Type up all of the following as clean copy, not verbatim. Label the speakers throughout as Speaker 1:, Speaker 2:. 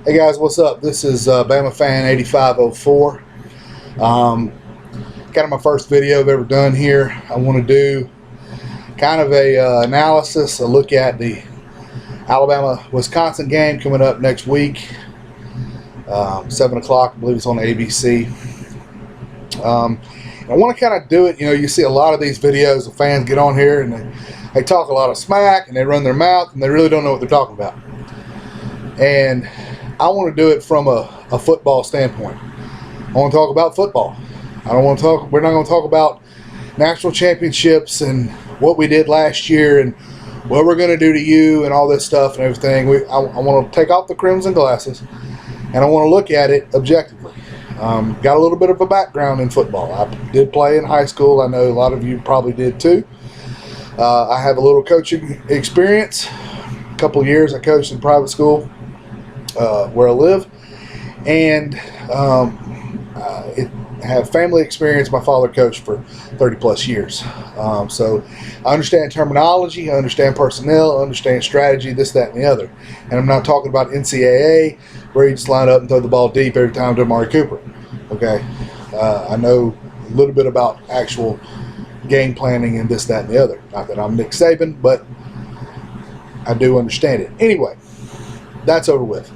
Speaker 1: Hey guys, what's up? This is Bama Fan 8504. Kind of my first video I've ever done here. I want to do kind of a analysis, a look at the Alabama-Wisconsin game coming up next week. 7 o'clock, I believe it's on ABC. I want to kind of do it, you see a lot of these videos of fans get on here and they talk a lot of smack and they run their mouth and they really don't know what they're talking about. And I want to do it from a football standpoint. I want to talk about football. We're not going to talk about national championships and what we did last year and what we're going to do to you and all this stuff and everything. I want to take off the crimson glasses and I want to look at it objectively. Got a little bit of a background in football. I did play in high school. I know a lot of you probably did too. I have a little coaching experience. A couple of years I coached in private school where I live, and have family experience. My father coached for 30 plus years, so I understand terminology, I understand personnel, I understand strategy, this, that, and the other. And I'm not talking about NCAA where you just line up and throw the ball deep every time to Amari Cooper. Okay, I know a little bit about actual game planning and this, that, and the other. Not that I'm Nick Saban, but I do understand it. Anyway, that's over with.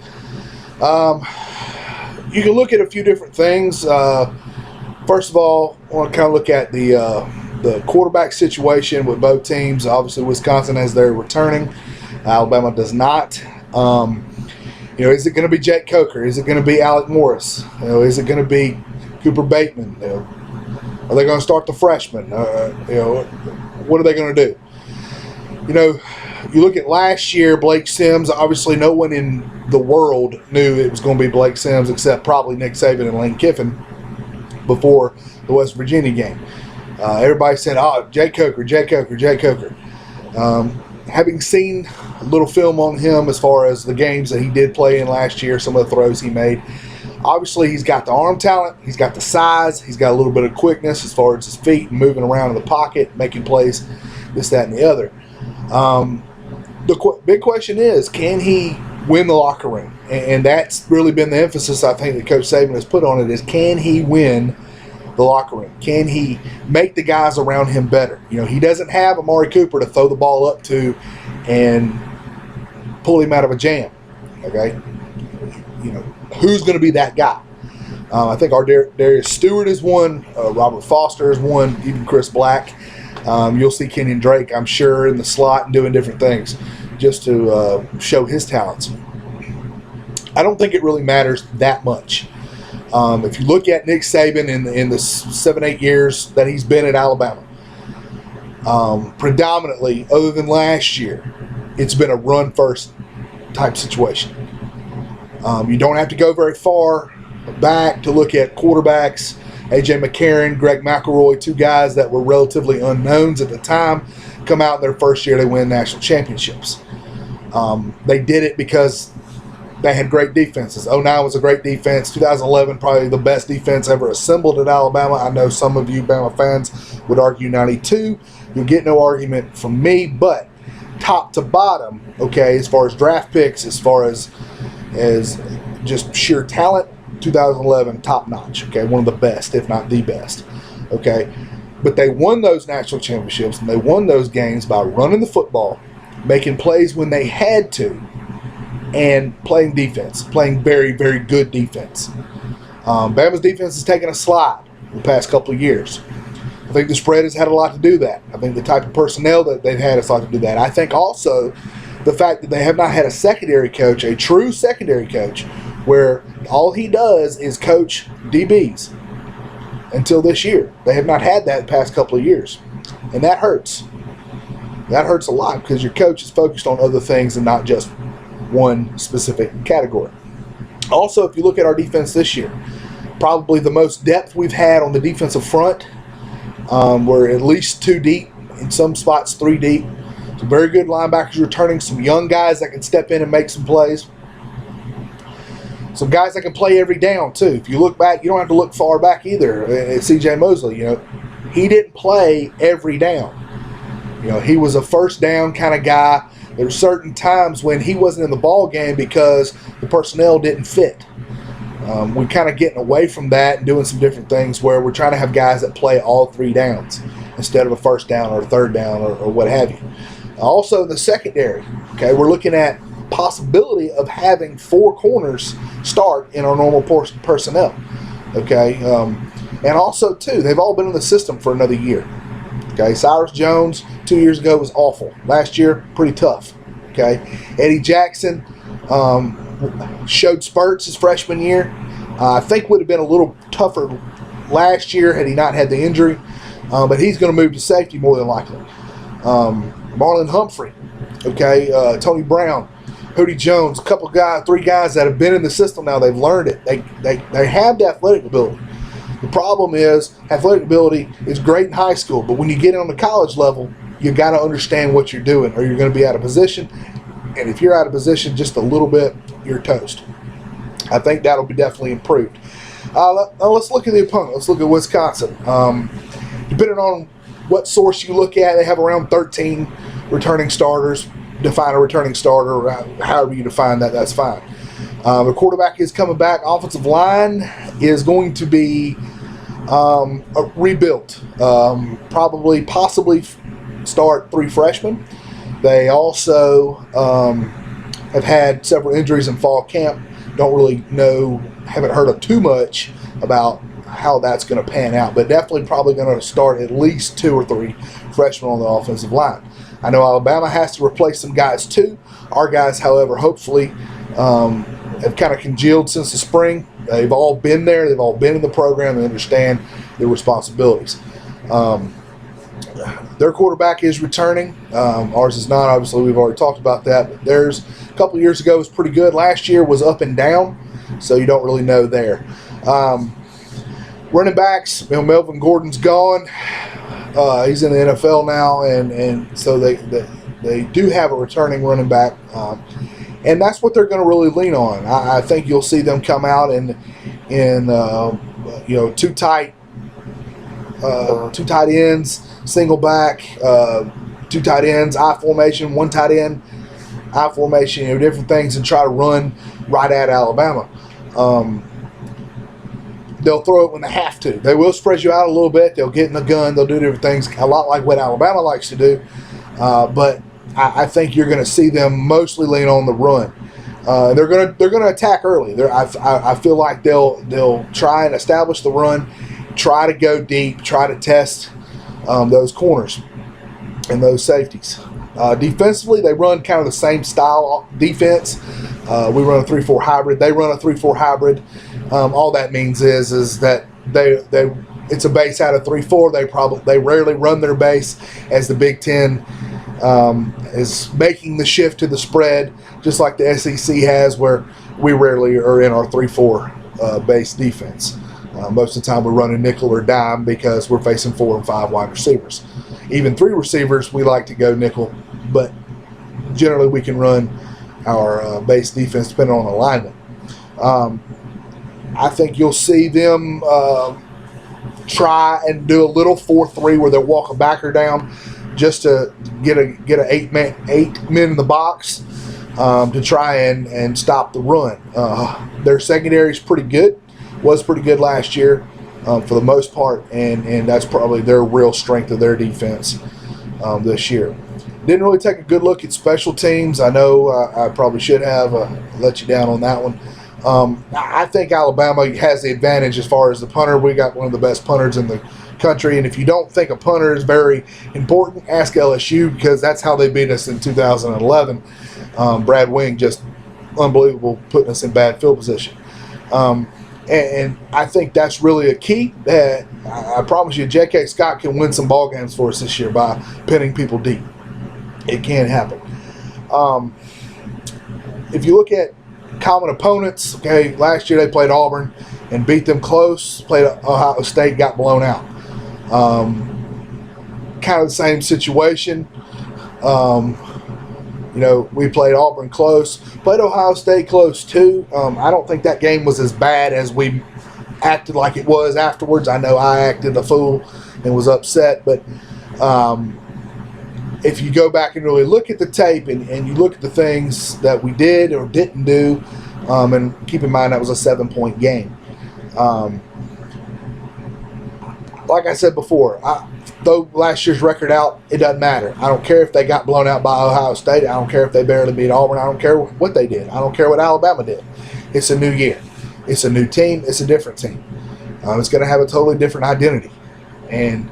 Speaker 1: You can look at a few different things. First of all, I want to kind of look at the quarterback situation with both teams. Obviously, Wisconsin has their returning. Alabama does not. Is it going to be Jake Coker? Is it going to be Alec Morris? Is it going to be Cooper Bateman? Are they going to start the freshman? What are they going to do? You look at last year, Blake Sims. Obviously, no one in the world knew it was going to be Blake Sims except probably Nick Saban and Lane Kiffin before the West Virginia game. Everybody said, "Oh, Jake Coker, Jake Coker, Jake Coker." Having seen a little film on him as far as the games that he did play in last year, some of the throws he made, obviously he's got the arm talent, he's got the size, he's got a little bit of quickness as far as his feet and moving around in the pocket, making plays, this, that, and the other. The big question is, can he win the locker room? And that's really been the emphasis I think that Coach Saban has put on it, is can he win the locker room? Can he make the guys around him better? He doesn't have Amari Cooper to throw the ball up to and pull him out of a jam. Okay, who's going to be that guy? I think our Darius Stewart is one. Robert Foster is one. Even Chris Black. You'll see Kenyon Drake, I'm sure, in the slot and doing different things just to show his talents. I don't think it really matters that much. If you look at Nick Saban in the 7-8 years that he's been at Alabama, predominantly, other than last year, it's been a run-first type situation. You don't have to go very far back to look at quarterbacks. A.J. McCarron, Greg McElroy, two guys that were relatively unknowns at the time, come out in their first year, they win national championships. They did it because they had great defenses. 2009 was a great defense. 2011, probably the best defense ever assembled at Alabama. I know some of you Bama fans would argue 92. You'll get no argument from me, but top to bottom, okay, as far as draft picks, as far as just sheer talent, 2011, top notch, okay, one of the best, if not the best, okay. But they won those national championships and they won those games by running the football, making plays when they had to, and playing defense, playing very, very good defense. Bama's defense has taken a slide the past couple of years. I think the spread has had a lot to do with that. I think the type of personnel that they've had has a lot to do with that. I think also the fact that they have not had a secondary coach, a true secondary coach, where all he does is coach DBs until this year. They have not had that the past couple of years. And that hurts. That hurts a lot because your coach is focused on other things and not just one specific category. Also, if you look at our defense this year, probably the most depth we've had on the defensive front. We're at least 2 deep, in some spots 3 deep. Some very good linebackers returning, some young guys that can step in and make some plays. Some guys that can play every down too. If you look back, you don't have to look far back either. C.J. Mosley, he didn't play every down. He was a first down kind of guy There's certain times when he wasn't in the ball game because the personnel didn't fit. We're kind of getting away from that and doing some different things where we're trying to have guys that play all 3 downs instead of a first down or a third down or what have you. Also, in the secondary, okay, we're looking at possibility of having 4 corners start in our normal personnel. Okay, and also too, they've all been in the system for another year. Okay, Cyrus Jones 2 years ago was awful. Last year, pretty tough. Okay, Eddie Jackson showed spurts his freshman year. I think would have been a little tougher last year had he not had the injury, but he's going to move to safety more than likely. Marlon Humphrey, okay, Tony Brown, Hootie Jones, a couple guys, 3 guys that have been in the system now. They've learned it. They have the athletic ability. The problem is athletic ability is great in high school, but when you get on the college level, you got to understand what you're doing, or you're going to be out of position. And if you're out of position just a little bit, you're toast. I think that'll be definitely improved. Let's look at the opponent. Let's look at Wisconsin. Depending on what source you look at, they have around 13 returning starters. Define a returning starter, however you define that, that's fine. The quarterback is coming back. Offensive line is going to be rebuilt. Possibly start 3 freshmen. They also have had several injuries in fall camp. Don't really know, haven't heard of too much about how that's going to pan out, but definitely probably going to start at least 2 or 3 freshmen on the offensive line. I know Alabama has to replace some guys too. Our guys, however, hopefully have kind of congealed since the spring. They've all been there. They've all been in the program. They understand their responsibilities. Their quarterback is returning. Ours is not. Obviously, we've already talked about that. But theirs a couple of years ago was pretty good. Last year was up and down, so you don't really know there. Running backs, Melvin Gordon's gone. He's in the NFL now, and so they do have a returning running back, and that's what they're going to really lean on. I think you'll see them come out in 2 tight ends, single back, 2 tight ends, I formation, 1 tight end, I formation, different things, and try to run right at Alabama. They'll throw it when they have to. They will spread you out a little bit. They'll get in the gun. They'll do different things, a lot like what Alabama likes to do. But I think you're going to see them mostly lean on the run. They're going to attack early. I feel like they'll try and establish the run, try to go deep, try to test those corners and those safeties. Defensively, they run kind of the same style defense. We run a 3-4 hybrid. They run a 3-4 hybrid. All that means is that it's a base out of 3-4. They rarely run their base, as the Big Ten is making the shift to the spread, just like the SEC has, where we rarely are in our 3-4 base defense. Most of the time we're running nickel or dime because we're facing 4 and 5 wide receivers. Even 3 receivers, we like to go nickel, but generally we can run our base defense depending on alignment. I think you'll see them try and do a little 4-3 where they'll walk a backer down just to get a 8 men in the box to try and stop the run. Their secondary is pretty good. Was pretty good last year for the most part, and that's probably their real strength of their defense this year. Didn't really take a good look at special teams. I know I probably should have let you down on that one. I think Alabama has the advantage as far as the punter. We got one of the best punters in the country, and if you don't think a punter is very important, ask LSU, because that's how they beat us in 2011. Brad Wing, just unbelievable, putting us in bad field position. And I think that's really a key. That I promise you, J.K. Scott can win some ball games for us this year by pinning people deep. It can happen. If you look at common opponents, okay, last year they played Auburn and beat them close. Played Ohio State, got blown out. Kind of the same situation. We played Auburn close, played Ohio State close too. I don't think that game was as bad as we acted like it was afterwards. I know I acted a fool and was upset, but if you go back and really look at the tape and you look at the things that we did or didn't do, and keep in mind that was a 7-point game. Like I said before, throw last year's record out, it doesn't matter. I don't care if they got blown out by Ohio State. I don't care if they barely beat Auburn. I don't care what they did. I don't care what Alabama did. It's a new year. It's a new team. It's a different team. It's going to have a totally different identity. And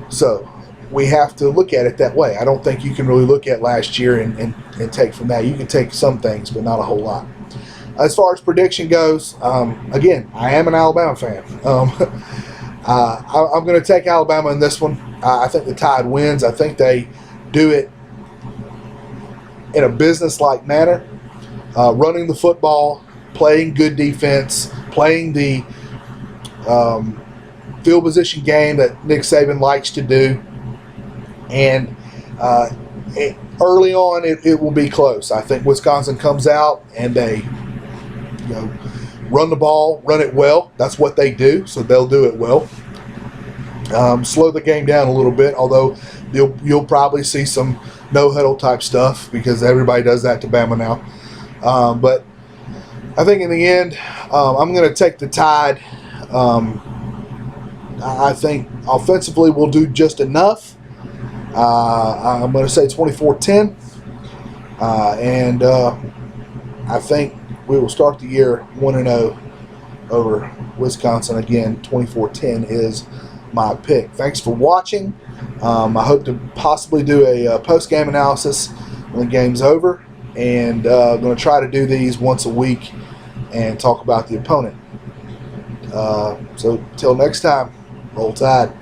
Speaker 1: so we have to look at it that way. I don't think you can really look at last year and take from that. You can take some things, but not a whole lot. As far as prediction goes, again, I am an Alabama fan. I'm going to take Alabama in this one. I think the Tide wins. I think they do it in a business-like manner, running the football, playing good defense, playing the field position game that Nick Saban likes to do. And early on, it will be close. I think Wisconsin comes out and they run the ball, run it well. That's what they do, so they'll do it well. Slow the game down a little bit, although you'll probably see some no-huddle type stuff because everybody does that to Bama now. But I think in the end, I'm going to take the Tide. I think offensively we'll do just enough. I'm going to say 24-10. And I think we will start the year 1-0 over Wisconsin. Again, 24-10 is my pick. Thanks for watching. I hope to possibly do a post-game analysis when the game's over. And I'm going to try to do these once a week and talk about the opponent. So till next time, roll Tide.